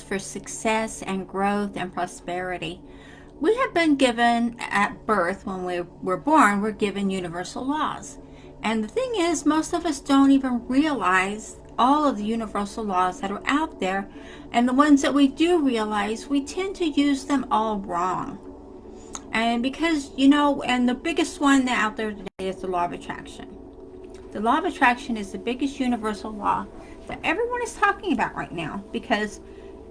for success and growth and prosperity. We have been given at birth, when we were born, we're given universal laws. And the thing is, most of us don't even realize all of the universal laws that are out there. And the ones that we do realize, we tend to use them all wrong. And because, and the biggest one out there today is the law of attraction. The law of attraction is the biggest universal law that everyone is talking about right now, because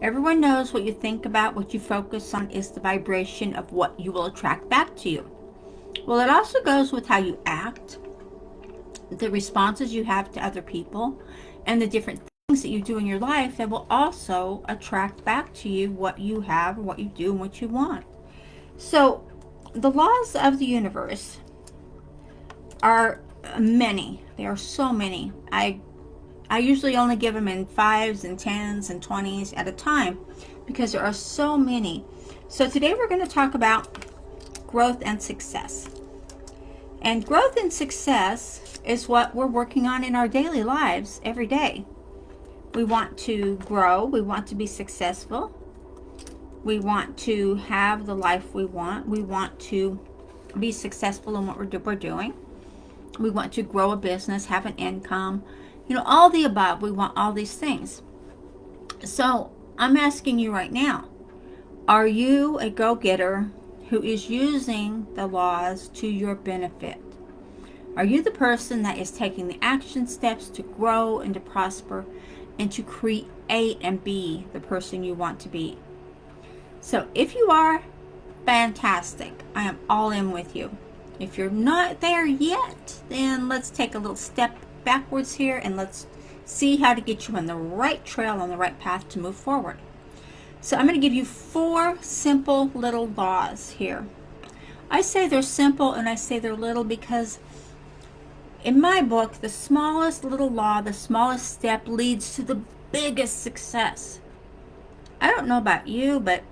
everyone knows what you think about, what you focus on, is the vibration of what you will attract back to you. Well, it also goes with how you act, the responses you have to other people, and the different things that you do in your life that will also attract back to you what you have, what you do, and what you want. So, the laws of the universe are many. There are so many. I usually only give them in 5s and 10s and 20s at a time because there are so many. So today we're going to talk about growth and success. And growth and success is what we're working on in our daily lives every day. We want to grow. We want to be successful. We want to have the life we want. We want to be successful in what we're doing. We want to grow a business, have an income, all the above. We want all these things. So I'm asking you right now, are you a go-getter who is using the laws to your benefit? Are you the person that is taking the action steps to grow and to prosper and to create and be the person you want to be? So if you are, fantastic. I am all in with you. If you're not there yet, then let's take a little step backwards here and let's see how to get you on the right trail, on the right path to move forward. So I'm going to give you 4 simple little laws here. I say they're simple and I say they're little because in my book, the smallest little law, the smallest step leads to the biggest success. I don't know about you, but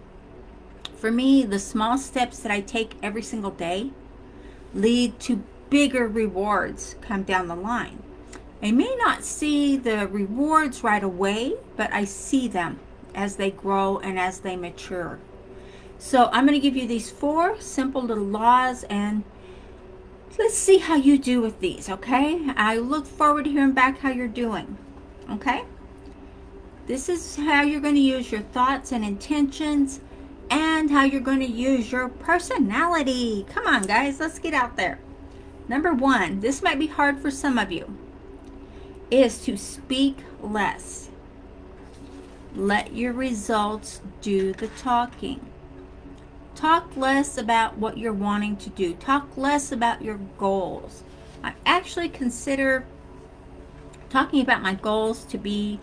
for me, the small steps that I take every single day lead to bigger rewards come down the line. I may not see the rewards right away, but I see them as they grow and as they mature. So I'm going to give you these 4 simple little laws, and let's see how you do with these, okay? I look forward to hearing back how you're doing, okay? This is how you're going to use your thoughts and intentions, and how you're going to use your personality. Come on, guys, let's get out there. Number 1, this might be hard for some of you, is to speak less. Let your results do the talking. Talk less about what you're wanting to do. Talk less about your goals. I actually consider talking about my goals to be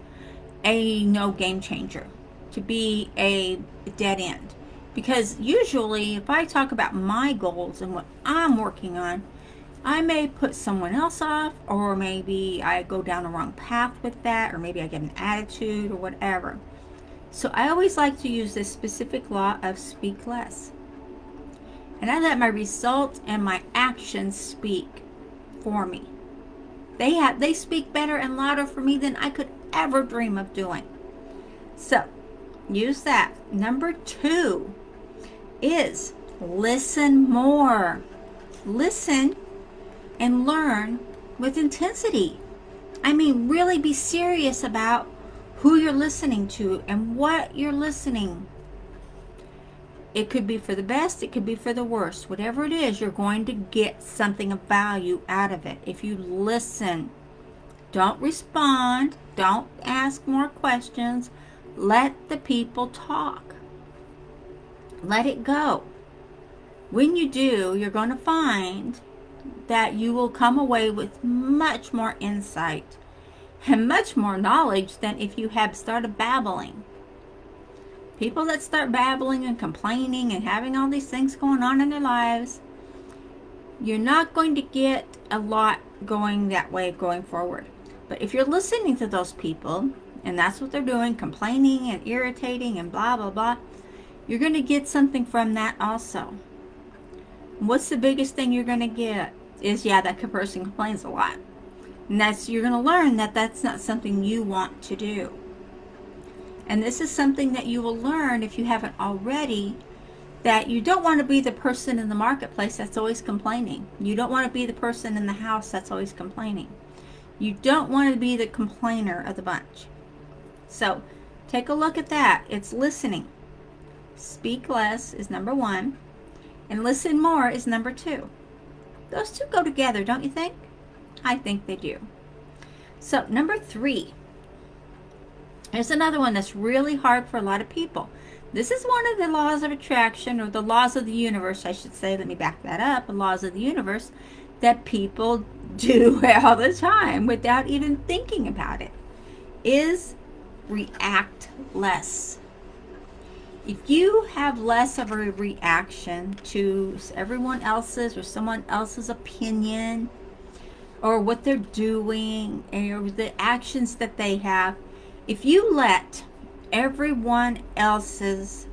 a no game changer, to be a dead end. Because usually if I talk about my goals and what I'm working on, I may put someone else off, or maybe I go down the wrong path with that, or maybe I get an attitude or whatever. So I always like to use this specific law of speak less. And I let my results and my actions speak for me. They speak better and louder for me than I could ever dream of doing. So use that. Number 2 is listen more. Listen and learn with intensity. I mean, really be serious about who you're listening to and what you're listening. It could be for the best, it could be for the worst. Whatever it is, you're going to get something of value out of it if you listen. Don't respond. Don't ask more questions. Let the people talk. Let it go. When you do, you're going to find that you will come away with much more insight and much more knowledge than if you had started babbling. People that start babbling and complaining and having all these things going on in their lives, you're not going to get a lot going that way going forward. But if you're listening to those people, and that's what they're doing, complaining and irritating and blah, blah, blah, you're going to get something from that also. What's the biggest thing you're going to get is, that person complains a lot. And you're going to learn that that's not something you want to do. And this is something that you will learn if you haven't already, that you don't want to be the person in the marketplace that's always complaining. You don't want to be the person in the house that's always complaining. You don't want to be the complainer of the bunch. So take a look at that. It's listening. Speak less is number 1, and listen more is number 2. Those two go together, don't you think? I think they do. So number 3. There's another one that's really hard for a lot of people. This is one of the laws of attraction, or the laws of the universe, I should say. Let me back that up. The laws of the universe that people do all the time without even thinking about it is react less. If you have less of a reaction to everyone else's or someone else's opinion, or what they're doing, or the actions that they have, if you let everyone else's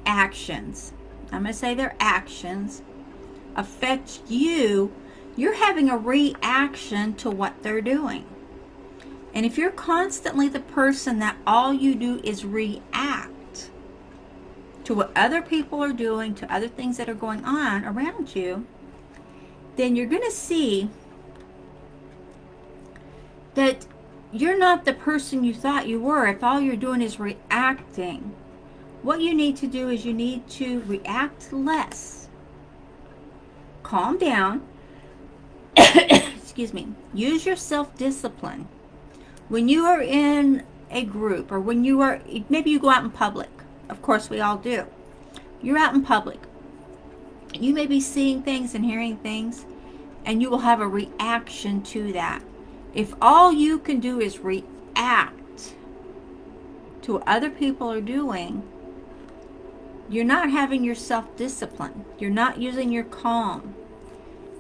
actions, I'm going to say their actions, affect you, you're having a reaction to what they're doing. And if you're constantly the person that all you do is react to what other people are doing, to other things that are going on around you, then you're going to see that you're not the person you thought you were if all you're doing is reacting. What you need to do is you need to react less. Calm down. Excuse me. Use your self-discipline. When you are in a group, or when you are, maybe you go out in public. Of course, we all do. You're out in public. You may be seeing things and hearing things, and you will have a reaction to that. If all you can do is react to what other people are doing, you're not having your self-discipline. You're not using your calm.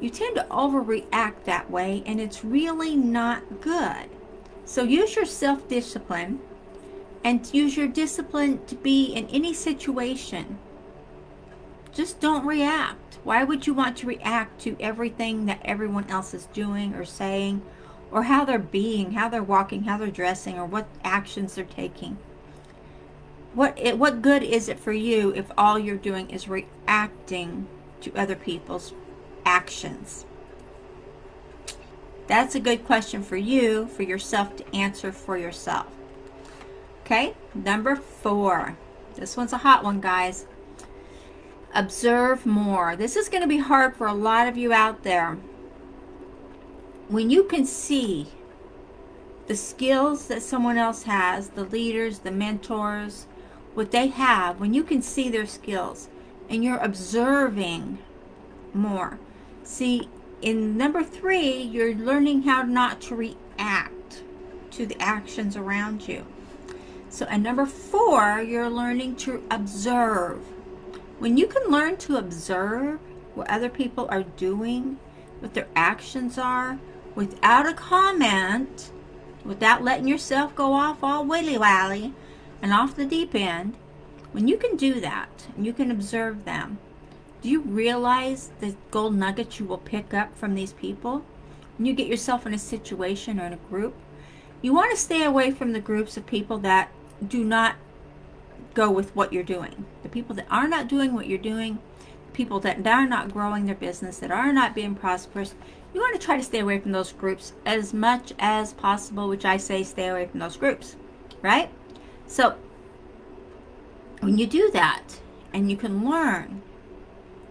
You tend to overreact that way, and it's really not good. So use your self-discipline, and use your discipline to be in any situation. Just don't react. Why would you want to react to everything that everyone else is doing or saying, or how they're being, how they're walking, how they're dressing, or what actions they're taking? What good is it for you if all you're doing is reacting to other people's actions? That's a good question for you, for yourself to answer for yourself. Okay, number 4. This one's a hot one, guys. Observe more. This is going to be hard for a lot of you out there. When you can see the skills that someone else has, the leaders, the mentors, what they have, when you can see their skills and you're observing more. See, in number 3, you're learning how not to react to the actions around you. So in number 4, you're learning to observe. When you can learn to observe what other people are doing, what their actions are, without a comment, without letting yourself go off all willy-wally and off the deep end, when you can do that and you can observe them, do you realize the gold nuggets you will pick up from these people? When you get yourself in a situation or in a group, you want to stay away from the groups of people that do not go with what you're doing. The people that are not doing what you're doing, people that are not growing their business, that are not being prosperous, you want to try to stay away from those groups as much as possible, which I say stay away from those groups, right? So when you do that and you can learn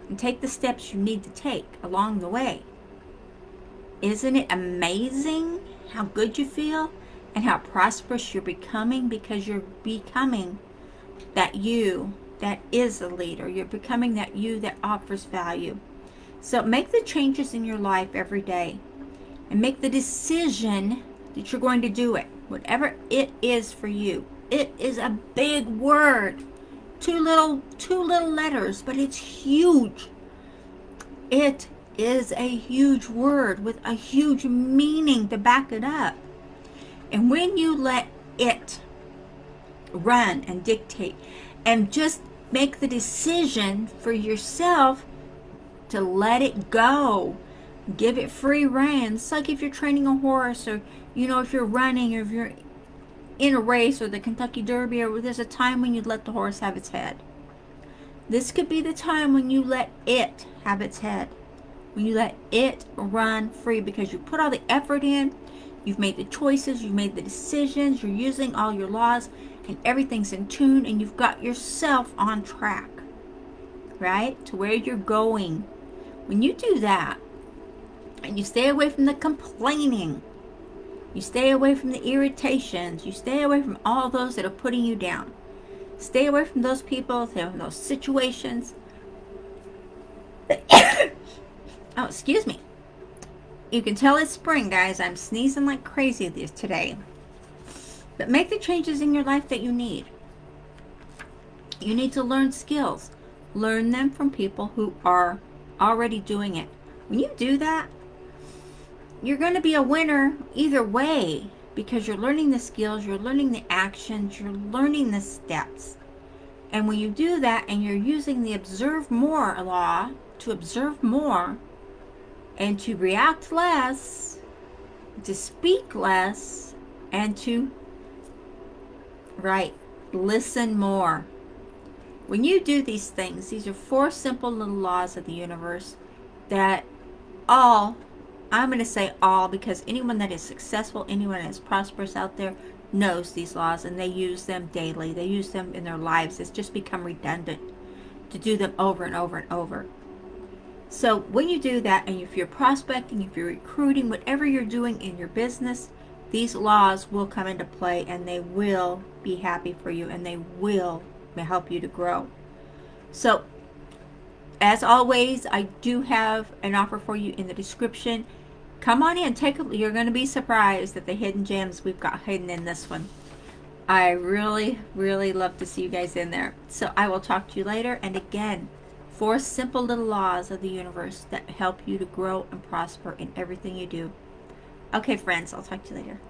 and take the steps you need to take along the way, isn't it amazing how good you feel and how prosperous you're becoming? Because you're becoming that you that is a leader. You're becoming that you that offers value. So make the changes in your life every day and make the decision that you're going to do it, whatever it is for you. It is a big word, two little letters, but it's huge. It is a huge word with a huge meaning to back it up. And when you let it run and dictate and just make the decision for yourself to let it go, give it free rein. It's like if you're training a horse, or if you're running, or if you're in a race or the Kentucky Derby, or there's a time when you let the horse have its head. This could be the time when you let it have its head. When you let it run free, because you put all the effort in, you've made the choices, you've made the decisions, you're using all your laws, and everything's in tune, and you've got yourself on track, right? To where you're going. When you do that, and you stay away from the complaining, you stay away from the irritations, you stay away from all those that are putting you down. Stay away from those people, stay away from those situations. Oh, excuse me. You can tell it's spring, guys. I'm sneezing like crazy today. But make the changes in your life that you need. You need to learn skills. Learn them from people who are already doing it. When you do that, you're going to be a winner either way, because you're learning the skills, you're learning the actions, you're learning the steps. And when you do that and you're using the observe more law to observe more and to react less, to speak less, and to listen more. When you do these things, these are 4 simple little laws of the universe that I'm going to say all, because anyone that is successful, anyone that is prosperous out there knows these laws, and they use them daily. They use them in their lives. It's just become redundant to do them over and over and over. So when you do that, and if you're prospecting, if you're recruiting, whatever you're doing in your business, these laws will come into play, and they will be happy for you, and they will help you to grow. So as always, I do have an offer for you in the description. Come on in, you're going to be surprised at the hidden gems we've got hidden in this one. I really, really love to see you guys in there. So I will talk to you later. And again, 4 simple little laws of the universe that help you to grow and prosper in everything you do. Okay, friends, I'll talk to you later.